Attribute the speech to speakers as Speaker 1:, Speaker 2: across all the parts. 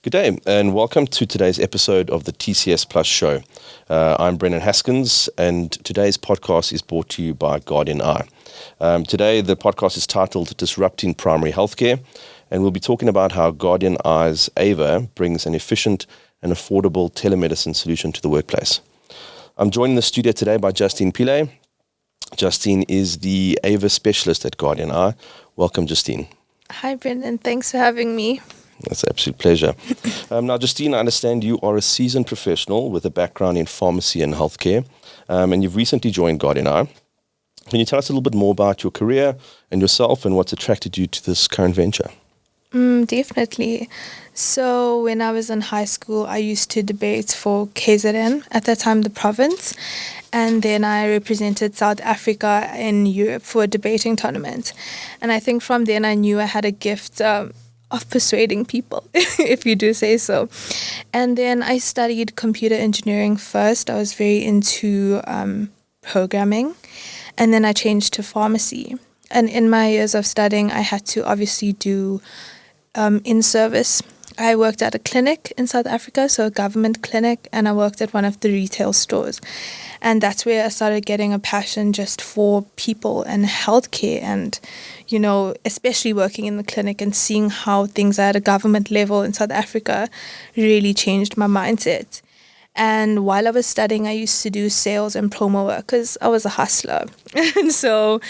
Speaker 1: Good day, and welcome to today's episode of the TCS Plus show. I'm Brendan Haskins, and today's podcast is brought to you by Guardian Eye. Today, the podcast is titled Disrupting Primary Healthcare, and we'll be talking about how Guardian Eye's AVA brings an efficient and affordable telemedicine solution to the workplace. I'm joined in the studio today by Justine Pillay. Justine is the AVA specialist at Guardian Eye. Welcome, Justine.
Speaker 2: Hi, Brendan. Thanks for having me.
Speaker 1: That's an absolute pleasure. Now, Justine, I understand you are a seasoned professional with a background in pharmacy and healthcare, and you've recently joined Guardian Eye. Can you tell us a little bit more about your career and yourself and what's attracted you to this current venture?
Speaker 2: Definitely. So when I was in high school, I used to debate for KZN, at that time the province, and then I represented South Africa in Europe for a debating tournament. And I think from then I knew I had a gift of persuading people, if you do say so. And then I studied computer engineering first. I was very into programming, and then I changed to pharmacy. And in my years of studying, I had to obviously do in-service. I worked at a clinic in South Africa, so a government clinic, and I worked at one of the retail stores. And that's where I started getting a passion just for people and healthcare and, you know, especially working in the clinic and seeing how things are at a government level in South Africa really changed my mindset. And while I was studying, I used to do sales and promo work because I was a hustler. And so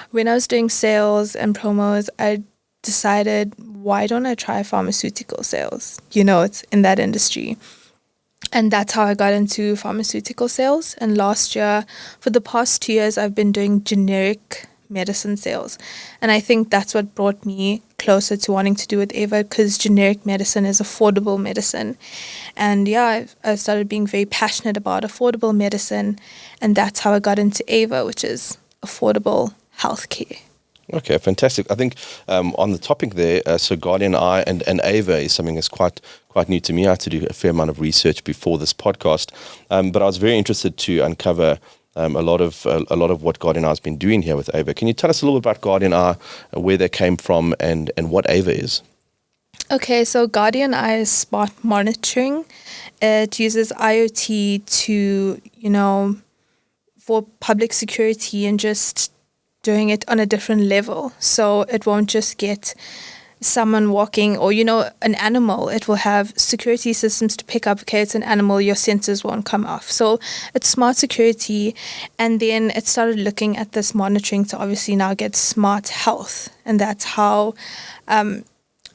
Speaker 2: when I was doing sales and promos, I decided, why don't I try pharmaceutical sales? You know, it's in that industry. And that's how I got into pharmaceutical sales. And last year, for the past 2 years, I've been doing generic medicine sales. And I think that's what brought me closer to wanting to do with AVA, because generic medicine is affordable medicine. And yeah, I started being very passionate about affordable medicine. And that's how I got into AVA, which is affordable healthcare.
Speaker 1: Okay, fantastic. I think on the topic there, so Guardian Eye and AVA is something that's quite new to me. I had to do a fair amount of research before this podcast, but I was very interested to uncover a lot of what Guardian Eye has been doing here with AVA. Can you tell us a little bit about Guardian Eye, where they came from, and what AVA is?
Speaker 2: Okay, so Guardian Eye is smart monitoring. It uses IoT to, for public security and just doing it on a different level. So it won't just get someone walking or, an animal. It will have security systems to pick up, okay, it's an animal, your sensors won't come off. So it's smart security. And then it started looking at this monitoring to obviously now get smart health. And that's how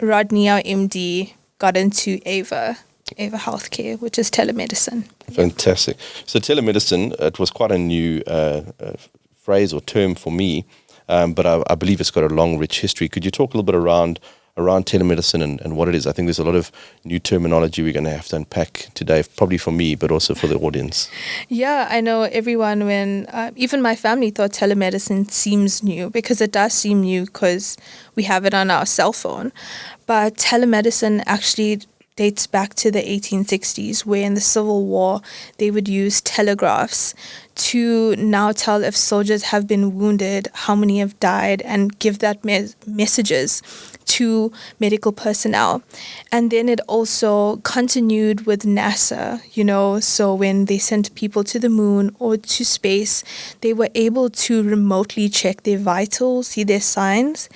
Speaker 2: Rodney, our MD, got into AVA Healthcare, which is telemedicine.
Speaker 1: Fantastic. So telemedicine, it was quite a new phrase or term for me, but I believe it's got a long, rich history. Could you talk a little bit around telemedicine and what it is? I think there's a lot of new terminology we're going to have to unpack today, probably for me, but also for the audience.
Speaker 2: Yeah, I know everyone, even my family thought telemedicine seems new, because it does seem new because we have it on our cell phone. But telemedicine actually dates back to the 1860s, where in the Civil War, they would use telegraphs to now tell if soldiers have been wounded, how many have died, and give that messages to medical personnel. And then it also continued with NASA, so when they sent people to the moon or to space, they were able to remotely check their vitals, see their signs.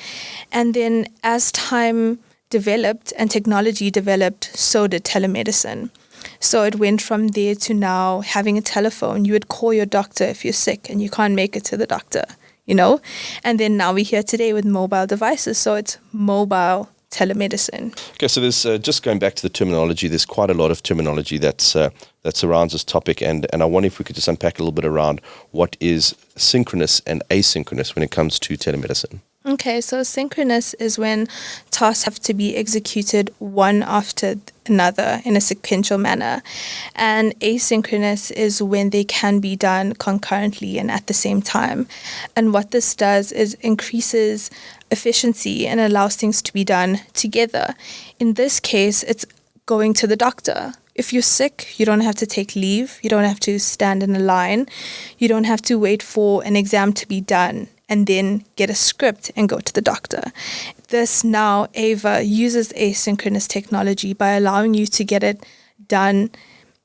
Speaker 2: And then as time developed and technology developed, so did telemedicine. So it went from there to now having a telephone. You would call your doctor if you're sick and you can't make it to the doctor, And then now we're here today with mobile devices. So it's mobile telemedicine.
Speaker 1: Okay, so there's just going back to the terminology, there's quite a lot of terminology that surrounds this topic. And I wonder if we could just unpack a little bit around what is synchronous and asynchronous when it comes to telemedicine.
Speaker 2: Okay, so synchronous is when tasks have to be executed one after another in a sequential manner. And asynchronous is when they can be done concurrently and at the same time. And what this does is increases efficiency and allows things to be done together. In this case, it's going to the doctor. If you're sick, you don't have to take leave. You don't have to stand in a line. You don't have to wait for an exam to be done. and then get a script and go to the doctor. This now, AVA uses asynchronous technology by allowing you to get it done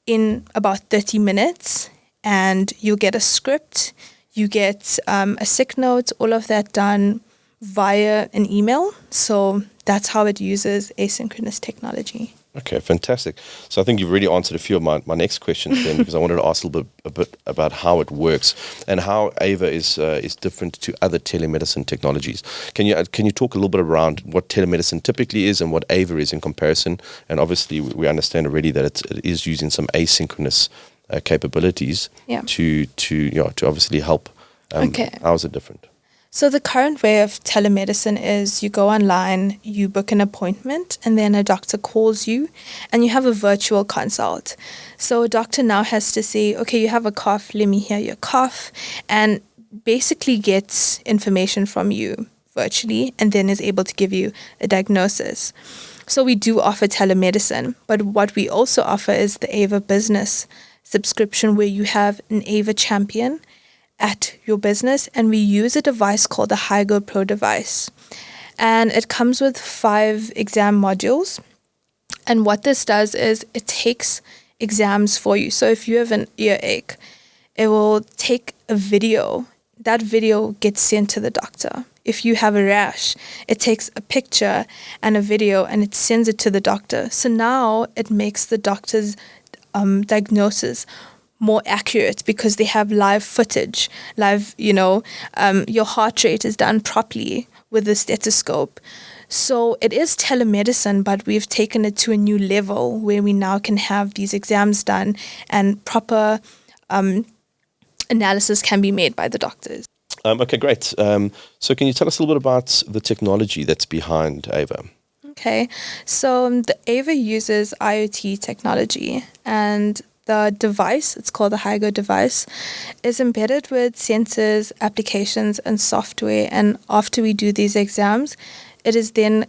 Speaker 2: in about 30 minutes, and you'll get a script, you get a sick note, all of that done via an email. So that's how it uses asynchronous technology.
Speaker 1: Okay, fantastic. So I think you've really answered a few of my next questions then, because I wanted to ask a bit about how it works and how AVA is different to other telemedicine technologies. Can you talk a little bit around what telemedicine typically is and what AVA is in comparison? And obviously, we understand already that it is using some asynchronous capabilities to obviously help.
Speaker 2: Okay.
Speaker 1: How is it different?
Speaker 2: So the current way of telemedicine is you go online, you book an appointment, and then a doctor calls you and you have a virtual consult. So a doctor now has to say, okay, you have a cough, let me hear your cough, and basically gets information from you virtually and then is able to give you a diagnosis. So we do offer telemedicine, but what we also offer is the AVA business subscription, where you have an AVA champion at your business, and we use a device called the Hygo Pro device. And it comes with 5 exam modules. And what this does is it takes exams for you. So if you have an earache, it will take a video. That video gets sent to the doctor. If you have a rash, it takes a picture and a video and it sends it to the doctor. So now it makes the doctor's diagnosis more accurate because they have live footage, your heart rate is done properly with the stethoscope. So it is telemedicine, but we've taken it to a new level where we now can have these exams done and proper analysis can be made by the doctors.
Speaker 1: Okay, great. So can you tell us a little bit about the technology that's behind AVA?
Speaker 2: Okay, so the AVA uses IoT technology, and the device, it's called the Hygo device, is embedded with sensors, applications, and software. And after we do these exams, it is then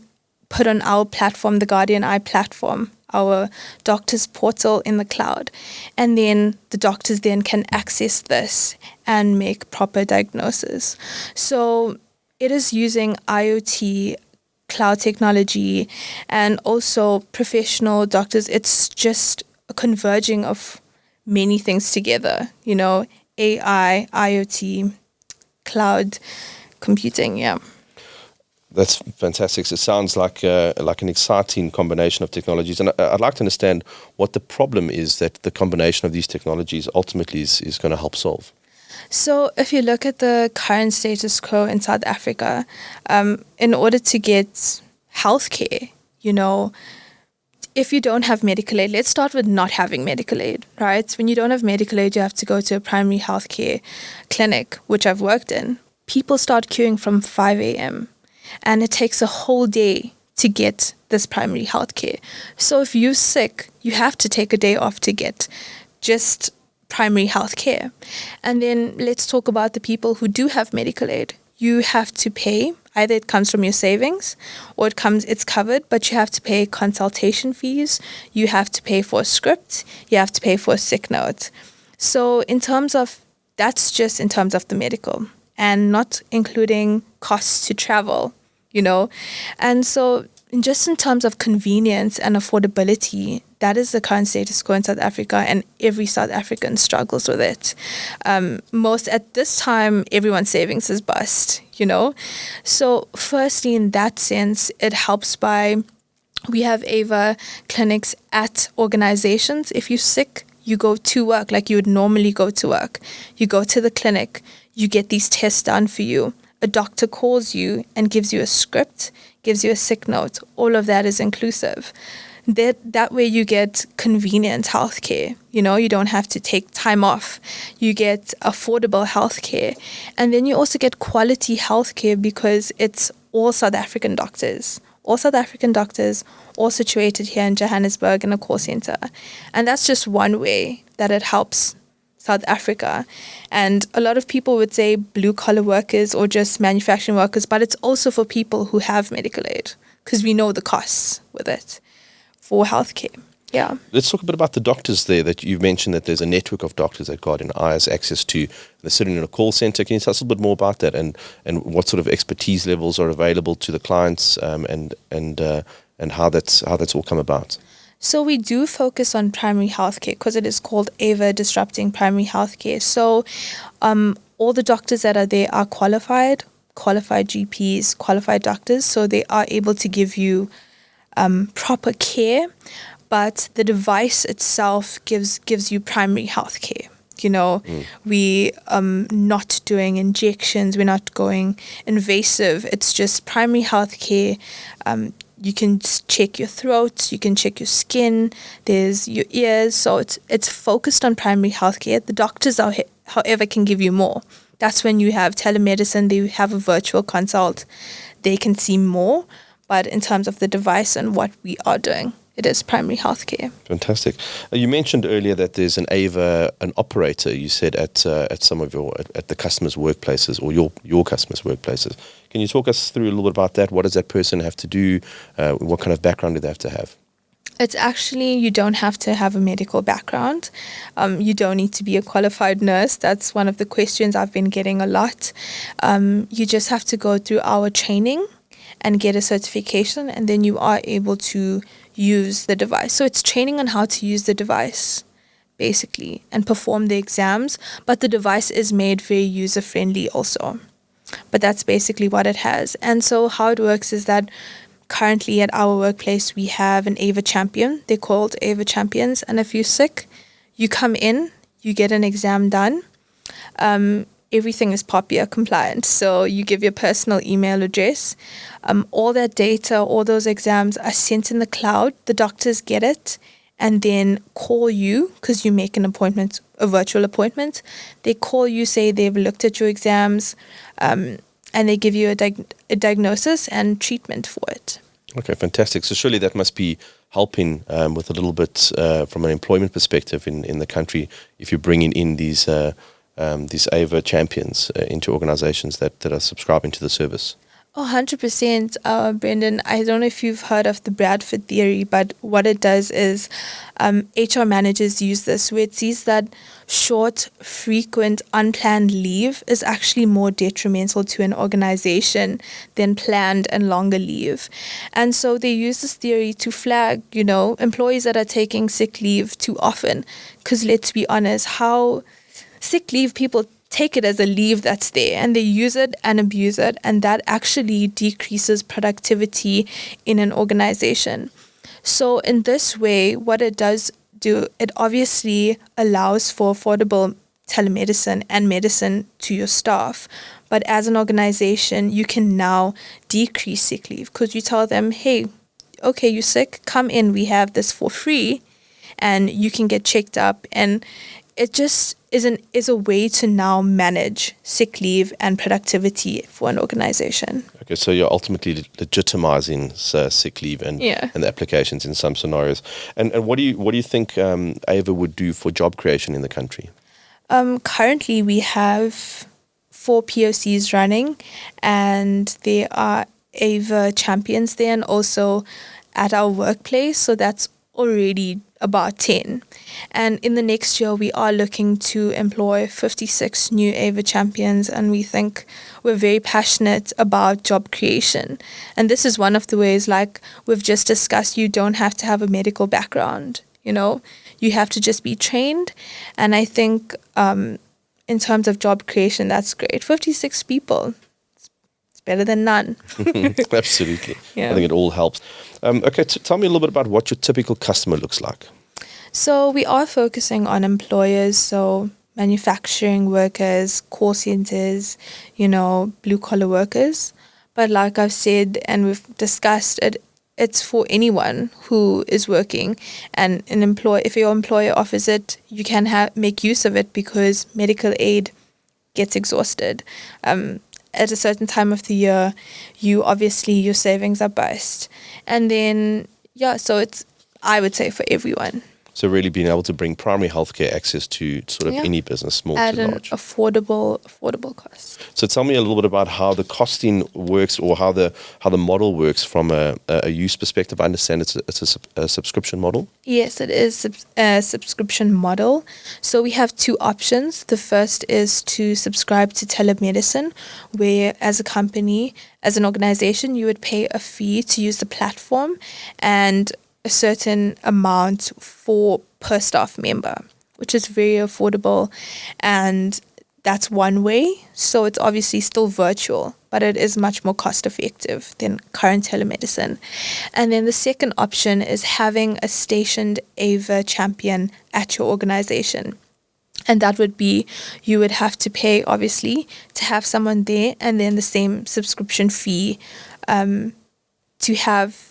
Speaker 2: put on our platform, the Guardian Eye platform, our doctor's portal in the cloud. And then the doctors then can access this and make proper diagnosis. So it is using IoT, cloud technology, and also professional doctors. It's just a converging of many things together, AI, IoT, cloud computing, yeah.
Speaker 1: That's fantastic. So it sounds like an exciting combination of technologies. And I'd like to understand what the problem is that the combination of these technologies ultimately is going to help solve.
Speaker 2: So if you look at the current status quo in South Africa, in order to get healthcare, if you don't have medical aid, let's start with not having medical aid, right? When you don't have medical aid, you have to go to a primary healthcare clinic, which I've worked in. People start queuing from 5 a.m. and it takes a whole day to get this primary healthcare. So if you're sick, you have to take a day off to get just primary healthcare. And then let's talk about the people who do have medical aid. You have to pay. Either it comes from your savings or it's covered, but you have to pay consultation fees. You have to pay for a script. You have to pay for a sick note. So that's just in terms of the medical and not including costs to travel, And so just in terms of convenience and affordability, that is the current status quo in South Africa, and every South African struggles with it. At this time, everyone's savings is bust, So firstly, in that sense, it helps we have AVA clinics at organizations. If you're sick, you go to work like you would normally go to work. You go to the clinic, you get these tests done for you. A doctor calls you and gives you a script, gives you a sick note. All of that is inclusive. That way you get convenient healthcare. You don't have to take time off. You get affordable healthcare. And then you also get quality healthcare because it's all South African doctors. All South African doctors, all situated here in Johannesburg in a call center. And that's just one way that it helps South Africa. And a lot of people would say blue-collar workers or just manufacturing workers, but it's also for people who have medical aid because we know the costs with it for healthcare. Yeah.
Speaker 1: Let's talk a bit about the doctors there that you've mentioned that there's a network of doctors that Guardian Eye has access to. They're sitting in a call center. Can you tell us a little bit more about that and what sort of expertise levels are available to the clients and how that's all come about?
Speaker 2: So we do focus on primary healthcare because it is called AVA, disrupting primary healthcare. So all the doctors that are there are qualified GPs, qualified doctors, so they are able to give you proper care, but the device itself gives you primary health care. We not doing injections, we're not going invasive. It's just primary health care. You can check your throat, you can check your skin, there's your ears. So it's focused on primary health care. The doctors, however, can give you more. That's when you have telemedicine, they have a virtual consult. They can see more. But in terms of the device and what we are doing, it is primary health care.
Speaker 1: Fantastic. You mentioned earlier that there's an AVA, an operator, you said, at some of at the customers' workplaces or your customers' workplaces. Can you talk us through a little bit about that? What does that person have to do? What kind of background do they have to have?
Speaker 2: It's actually, you don't have to have a medical background. You don't need to be a qualified nurse. That's one of the questions I've been getting a lot. You just have to go through our training and get a certification, and then you are able to use the device. So it's training on how to use the device, basically, and perform the exams. But the device is made very user-friendly also. But that's basically what it has. And so how it works is that currently at our workplace, we have an AVA champion. They're called AVA champions. And if you're sick, you come in, you get an exam done. Everything is POPIA compliant. So you give your personal email address. All that data, all those exams are sent in the cloud. The doctors get it and then call you because you make an appointment, a virtual appointment. They call you, say they've looked at your exams, and they give you a diagnosis and treatment for it.
Speaker 1: Okay, fantastic. So surely that must be helping with a little bit from an employment perspective in the country if you're bringing in these AVA champions into organizations that are subscribing to the service.
Speaker 2: Oh, 100%, Brendan. I don't know if you've heard of the Bradford theory, but what it does is HR managers use this where it sees that short, frequent, unplanned leave is actually more detrimental to an organization than planned and longer leave. And so they use this theory to flag, employees that are taking sick leave too often. Because let's be honest, how sick leave, people take it as a leave that's there and they use it and abuse it, and that actually decreases productivity in an organization. So in this way, what it does do, it obviously allows for affordable telemedicine and medicine to your staff. But as an organization, you can now decrease sick leave because you tell them, hey, okay, you're sick, come in, we have this for free and you can get checked up. And it just is a way to now manage sick leave and productivity for an organization.
Speaker 1: Okay, so you're ultimately legitimizing sick leave and the applications in some scenarios. And what do you think AVA would do for job creation in the country?
Speaker 2: Currently, we have 4 POCs running, and there are AVA champions there, and also at our workplace. So that's already about 10. And in the next year, we are looking to employ 56 new AVA champions, and we think we're very passionate about job creation. And this is one of the ways, like we've just discussed, you don't have to have a medical background, you have to just be trained. And I think in terms of job creation, that's great. 56 people. It's better than none.
Speaker 1: Absolutely.
Speaker 2: Yeah.
Speaker 1: I think it all helps. Okay, tell me a little bit about what your typical customer looks like.
Speaker 2: So we are focusing on employers, so manufacturing workers, call centers, blue-collar workers. But like I've said and we've discussed, it's for anyone who is working. And if your employer offers it, you can make use of it because medical aid gets exhausted. At a certain time of the year, your savings are burst. And then, so it's, I would say, for everyone.
Speaker 1: So really being able to bring primary healthcare access to sort of any business, small
Speaker 2: at
Speaker 1: to
Speaker 2: an
Speaker 1: large.
Speaker 2: affordable cost.
Speaker 1: So tell me a little bit about how the costing works, or how the model works from a use perspective. I understand it's a subscription model.
Speaker 2: Yes, it is a subscription model. So we have two options. The first is to subscribe to telemedicine, where as a company, as an organization, you would pay a fee to use the platform and a certain amount per staff member, which is very affordable, and that's one way. So it's obviously still virtual, but it is much more cost effective than current telemedicine. And then the second option is having a stationed AVA champion at your organization. And that would be, you would have to pay, obviously, to have someone there, and then the same subscription fee to have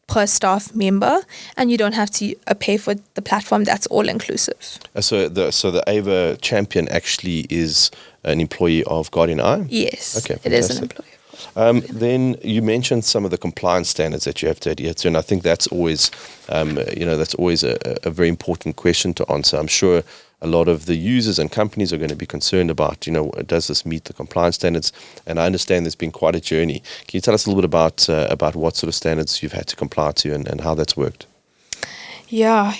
Speaker 2: per staff member, and you don't have to pay for the platform. That's all inclusive.
Speaker 1: So the AVA champion actually is an employee of Guardian Eye?
Speaker 2: Yes,
Speaker 1: okay,
Speaker 2: it is an employee.
Speaker 1: Then you mentioned some of the compliance standards that you have to adhere to, and I think that's always, that's always a very important question to answer. I'm sure a lot of the users and companies are going to be concerned about, does this meet the compliance standards? And I understand there's been quite a journey. Can you tell us a little bit about what sort of standards you've had to comply to and how that's worked?
Speaker 2: Yeah,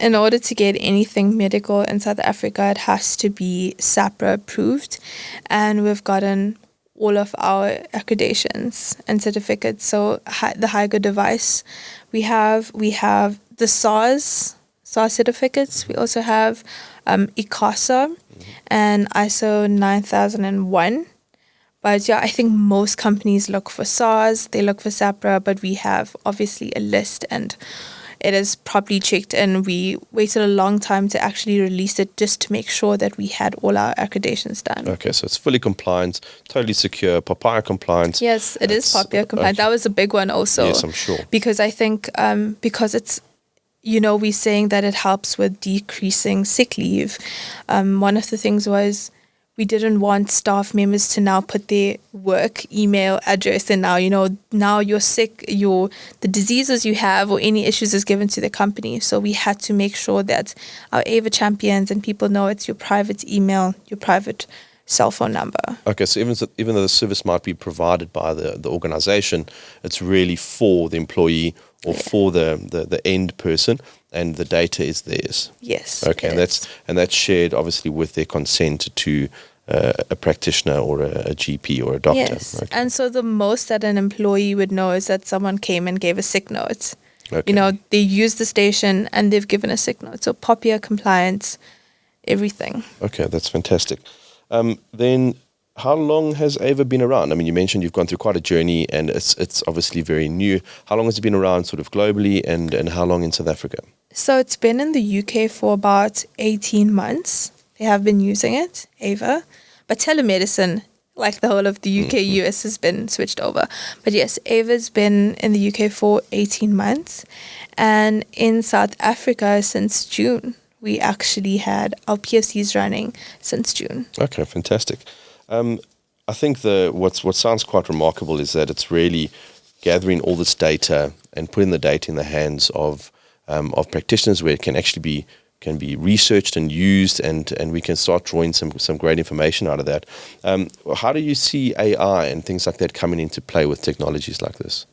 Speaker 2: in order to get anything medical in South Africa, it has to be SAPRA approved, and we've gotten all of our accreditations and certificates. So the Higher device, we have the SARS certificates. We also have ICASA and ISO 9001. But yeah, I think most companies look for SARS, they look for SAPRA, but we have obviously a list, and it is properly checked, and we waited a long time to actually release it just to make sure that we had all our accreditations done.
Speaker 1: Okay, so it's fully compliant, totally secure, POPIA compliant.
Speaker 2: Yes, it is POPIA compliant. Okay. That was a big one also.
Speaker 1: Yes, I'm sure.
Speaker 2: Because I think because it's, we're saying that it helps with decreasing sick leave. One of the things was we didn't want staff members to now put their work email address, and now you're sick, the diseases you have or any issues is given to the company. So we had to make sure that our AVA champions and people know it's your private email, your private cell phone number.
Speaker 1: Okay, so even though the service might be provided by the organization, it's really for the employee or for the end person, and the data is theirs.
Speaker 2: Yes.
Speaker 1: Okay, and that's shared obviously with their consent to a practitioner or a GP or a doctor.
Speaker 2: Yes,
Speaker 1: okay.
Speaker 2: And so the most that an employee would know is that someone came and gave a sick note. Okay. They used the station and they've given a sick note. So POPIA compliance, everything.
Speaker 1: Okay, that's fantastic. Then how long has AVA been around? I mean, you mentioned you've gone through quite a journey, and it's obviously very new. How long has it been around sort of globally, and how long in South Africa?
Speaker 2: So it's been in the UK for about 18 months. They have been using it, AVA. But telemedicine, like the whole of the UK, US, has been switched over. But yes, AVA's been in the UK for 18 months. And in South Africa since June. We actually had our POCs running since June. Okay,
Speaker 1: fantastic. I think what sounds quite remarkable is that it's really gathering all this data and putting the data in the hands of practitioners, where it can actually be researched and used, and we can start drawing some great information out of that. How do you see AI and things like that coming into play with technologies like this?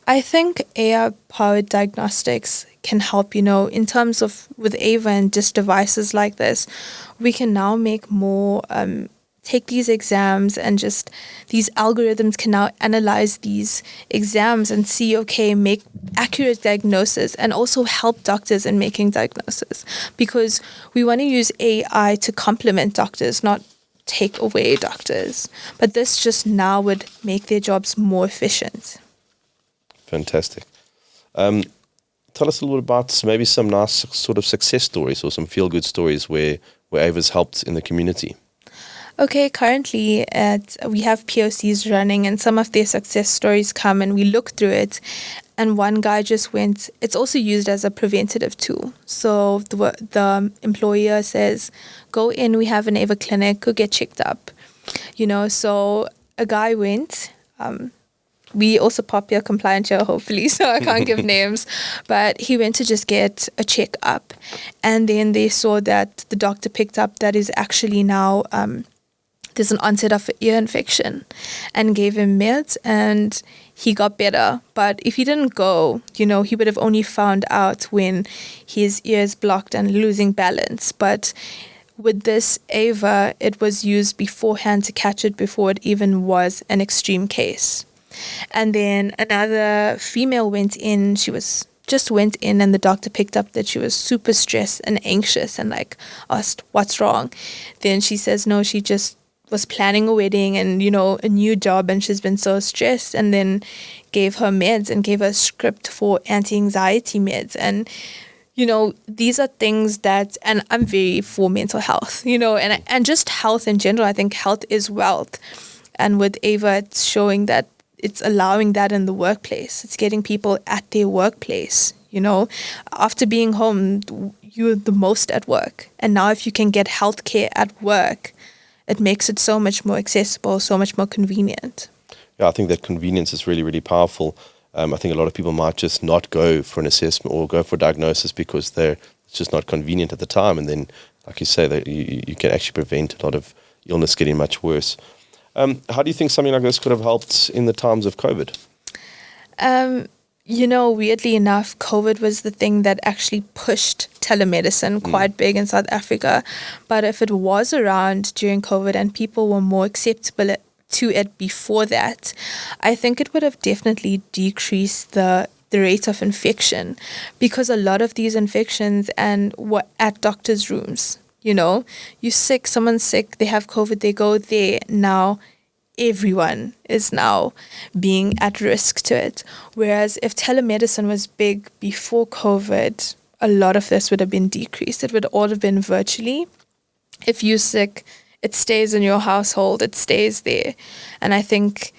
Speaker 2: I think AI-powered diagnostics can help, in terms of with AVA and just devices like this. We can now make more, take these exams, and just these algorithms can now analyze these exams and see, make accurate diagnosis, and also help doctors in making diagnosis. Because we want to use AI to complement doctors, not take away doctors. But this just now would make their jobs more efficient.
Speaker 1: Fantastic. Tell us a little bit about maybe some nice sort of success stories or some feel-good stories where AVA's helped in the community.
Speaker 2: Okay, currently we have POCs running, and some of their success stories come and we look through it. And one guy just went, it's also used as a preventative tool. So the employer says, go in, we have an AVA clinic, go get checked up. So a guy went, we also popular compliant here, hopefully, so I can't give names. But he went to just get a checkup, and then they saw that the doctor picked up that is actually now there's an onset of an ear infection, and gave him meds, and he got better. But if he didn't go, he would have only found out when his ears blocked and losing balance. But with this AVA, it was used beforehand to catch it before it even was an extreme case. And then another female went in. Just went in, and the doctor picked up that she was super stressed and anxious, and like asked, "What's wrong?" Then she says, "No, she just was planning a wedding and a new job, and she's been so stressed." And then gave her meds and gave her a script for anti-anxiety meds. And these are things that, and I'm very for mental health, and just health in general. I think health is wealth, and with AVA, it's showing that it's allowing that in the workplace. It's getting people at their workplace. After being home, you're the most at work, and now if you can get healthcare at work, it makes it so much more accessible, so much more convenient.
Speaker 1: Yeah, I think that convenience is really, really powerful. I think a lot of people might just not go for an assessment or go for a diagnosis because it's just not convenient at the time. And then, like you say, that you can actually prevent a lot of illness getting much worse. How do you think something like this could have helped in the times of COVID?
Speaker 2: Weirdly enough, COVID was the thing that actually pushed telemedicine quite big in South Africa. But if it was around during COVID and people were more acceptable to it before that, I think it would have definitely decreased the rate of infection, because a lot of these infections were at doctors' rooms. You're sick, someone's sick, they have COVID, they go there. Now everyone is now being at risk to it. Whereas if telemedicine was big before COVID, a lot of this would have been decreased. It would all have been virtually. If you're sick, it stays in your household, it stays there. And I think,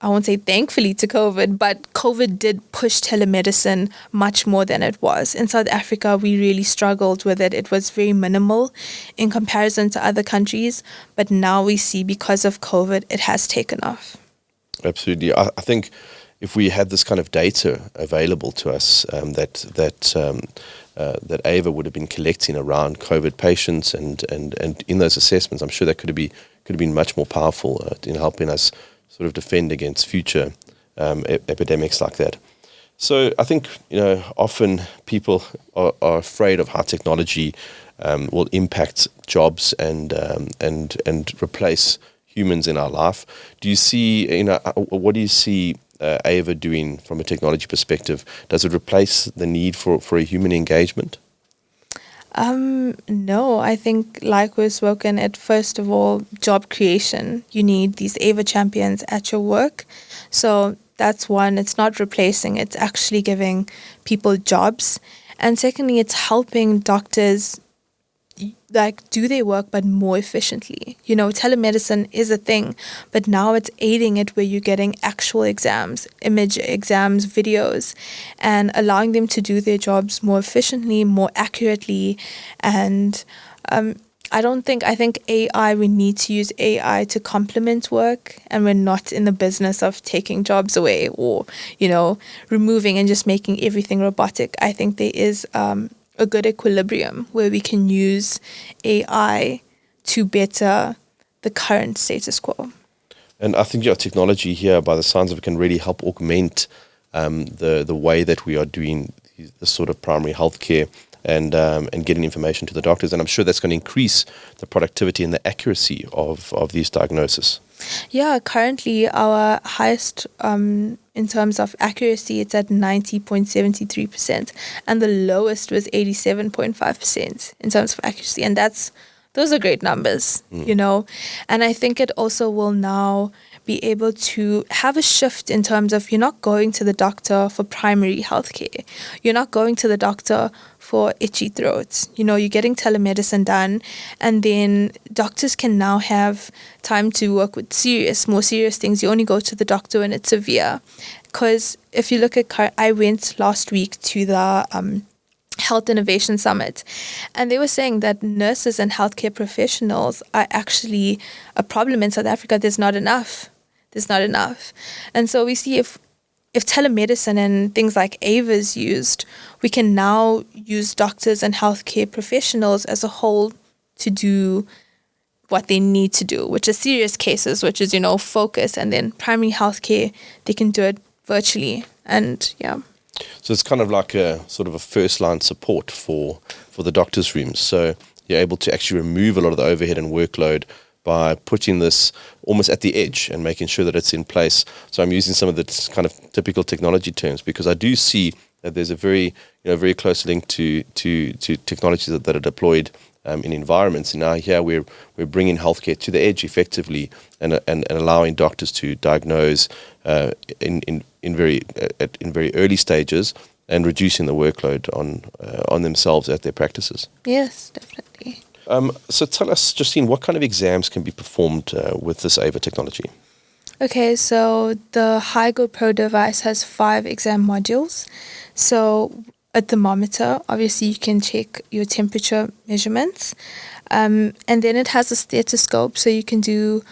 Speaker 2: I won't say thankfully to COVID, but COVID did push telemedicine much more than it was. In South Africa, we really struggled with it. It was very minimal in comparison to other countries. But now we see, because of COVID, it has taken off.
Speaker 1: Absolutely. I think if we had this kind of data available to us, that AVA would have been collecting around COVID patients and in those assessments, I'm sure that could have been much more powerful in helping us sort of defend against future epidemics like that. So I think often people are afraid of how technology will impact jobs and replace humans in our life. Do you see what do you see AVA doing from a technology perspective? Does it replace the need for a human engagement?
Speaker 2: No, I think, like we've spoken, first of all, job creation. You need these AVA champions at your work. So that's one. It's not replacing, it's actually giving people jobs. And secondly, it's helping doctors do their work but more efficiently. Telemedicine is a thing, but now it's aiding it where you're getting actual exams, image exams, videos, and allowing them to do their jobs more efficiently, more accurately. And I think AI, we need to use AI to complement work, and we're not in the business of taking jobs away or, removing and just making everything robotic. I think there is a good equilibrium where we can use AI to better the current status quo.
Speaker 1: And I think technology here, by the signs of it, can really help augment the way that we are doing the sort of primary healthcare and getting information to the doctors. And I'm sure that's going to increase the productivity and the accuracy of these diagnoses. Yeah,
Speaker 2: currently our highest in terms of accuracy, it's at 90.73%, and the lowest was 87.5% in terms of accuracy. And those are great numbers, And I think it also will now be able to have a shift in terms of you're not going to the doctor for primary healthcare. You're not going to the doctor for itchy throats. You're getting telemedicine done, and then doctors can now have time to work with more serious things. You only go to the doctor when it's severe. Because if you look at, I went last week to the Health Innovation Summit, and they were saying that nurses and healthcare professionals are actually a problem in South Africa. There's not enough. there's not enough. And so we see if telemedicine and things like AVA is used, we can now use doctors and healthcare professionals as a whole to do what they need to do, which is serious cases, which is, focus. And then primary healthcare, they can do it virtually. And yeah.
Speaker 1: So it's kind of like a sort of a first line support for the doctor's rooms. So you're able to actually remove a lot of the overhead and workload by putting this almost at the edge and making sure that it's in place. So I'm using some of the kind of typical technology terms because I do see that there's a very close link to technologies that are deployed in environments. And now here we're bringing healthcare to the edge effectively and allowing doctors to diagnose in very early stages and reducing the workload on themselves at their practices.
Speaker 2: Yes, definitely.
Speaker 1: So tell us, Justine, what kind of exams can be performed with this AVA technology?
Speaker 2: Okay, so the HiGo Pro device has 5 exam modules. So a thermometer, obviously you can check your temperature measurements. And then it has a stethoscope, so you can do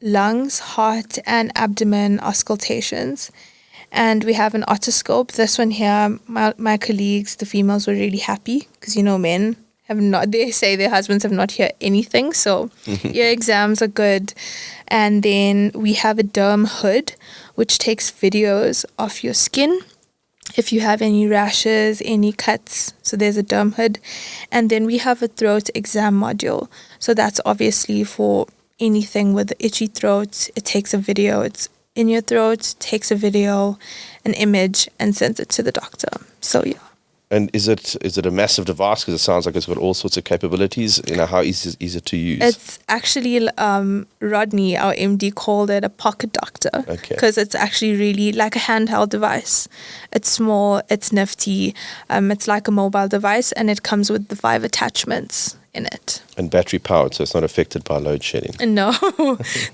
Speaker 2: lungs, heart, and abdomen auscultations. And we have an otoscope. This one here, my colleagues, the females, were really happy because, men they say their husbands have not heard anything. So your exams are good. And then we have a derm hood, which takes videos of your skin. If you have any rashes, any cuts, so there's a derm hood. And then we have a throat exam module. So that's obviously for anything with the itchy throat. It takes a video. It's in your throat, takes a video, an image, and sends it to the doctor. So yeah.
Speaker 1: And is it a massive device? Because it sounds like it's got all sorts of capabilities. How easy is it to use?
Speaker 2: It's actually, Rodney, our MD, called it a pocket doctor.
Speaker 1: Okay.
Speaker 2: Because it's actually really like a handheld device. It's small, it's nifty, it's like a mobile device, and it comes with the 5 attachments in it.
Speaker 1: And battery powered, so it's not affected by load shedding.
Speaker 2: No,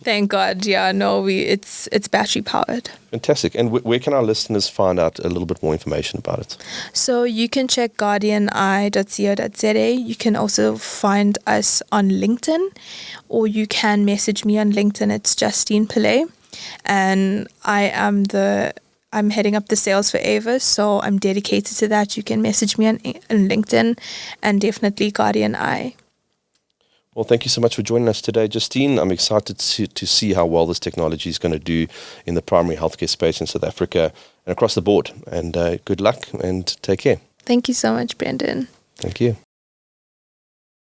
Speaker 2: thank God. Yeah, no, it's battery powered.
Speaker 1: Fantastic. And where can our listeners find out a little bit more information about it?
Speaker 2: So you can check guardianeye.co.za. You can also find us on LinkedIn, or you can message me on LinkedIn. It's Justine Pillay, and I'm heading up the sales for AVA, so I'm dedicated to that. You can message me on LinkedIn, and definitely Guardian Eye.
Speaker 1: Well, thank you so much for joining us today, Justine. I'm excited to see how well this technology is going to do in the primary healthcare space in South Africa and across the board. And good luck and take care.
Speaker 2: Thank you so much, Brendan.
Speaker 1: Thank you.